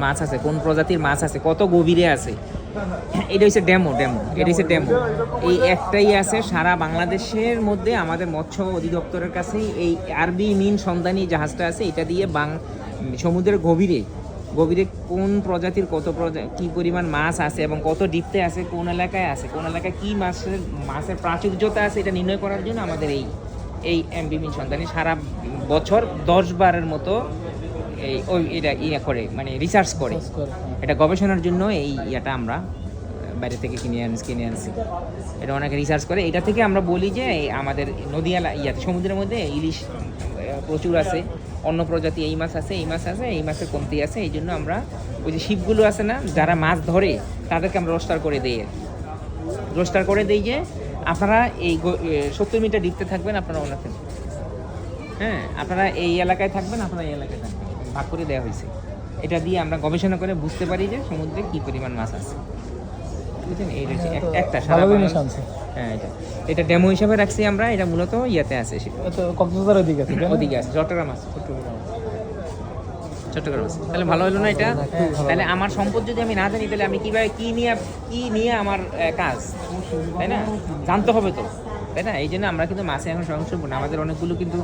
মাছ আছে, কোন প্রজাতির মাছ আছে, কত গভীরে আছে, এটা হচ্ছে ডেমো। এটা হচ্ছে ডেমো। এই একটাই আছে সারা বাংলাদেশের মধ্যে, আমাদের মৎস্য অধিদপ্তরের কাছেই এই আরবি মিন সন্ধানী জাহাজটা আছে। এটা দিয়ে সমুদ্রের গভীরে গভীরে কোন প্রজাতির কী পরিমাণ মাছ আছে এবং কত ডিপতে আছে, কোন এলাকায় আছে, কোন এলাকায় কী মাছের প্রাচুর্যতা আছে, এটা নির্ণয় করার জন্য আমাদের এই এমবি মিন সন্ধানী সারা বছর 10 বারের মতো এটা করে, মানে রিসার্চ করে। এটা গবেষণার জন্য এই ইয়াটা আমরা বাইরে থেকে কিনে আনছি। এটা অনেকে রিসার্চ করে। এটা থেকে আমরা বলি যে আমাদের নদী ইয়াতে সমুদ্রের মধ্যে ইলিশ প্রচুর আছে, অন্য প্রজাতি এই মাছ আছে, এই মাছের কমতি আছে। এই জন্য আমরা ওই যে শিপগুলো আছে না, যারা মাছ ধরে তাদেরকে আমরা রোস্টার করে দিই যে আপনারা এই 70 মিটার ডিপতে থাকবেন, আপনারা অন্য থাকবেন, হ্যাঁ, আপনারা এই এলাকায় থাকবেন, আপনারা এই এলাকায় থাকবেন, ভাগ করে দেওয়া হয়েছে। এটা দিয়ে আমরা গবেষণা করে বুঝতে পারি যে সমুদ্রে কী পরিমাণ মাছ আছে, বুঝলেন? এই একটা সারা হ্যাঁ, এটা ডেমো হিসাবে রাখছি আমরা। এটা মূলত ইয়াতে আছে, কক্সবাজারের ওদিকে আছে, চট্টগ্রাম আছে। তাহলে ভালো হলো না এটা? তাহলে আমার সম্পদ যদি আমি না জানি, তাহলে আমি কিভাবে কি নিয়ে আমার কাজ, তাই না? জানতে হবে তো, তাই না? এই জন্য আমরা কিন্তু মাছে এখন সংরক্ষণ না, আমাদের অনেকগুলো কিন্তু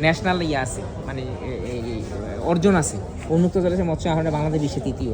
ন্যাশনাল ইয়ে আছে, মানে অর্জন আছে। উন্মুক্ত জলাশয় মৎস্য আহরণে বাংলাদেশ বিশ্বে তৃতীয়।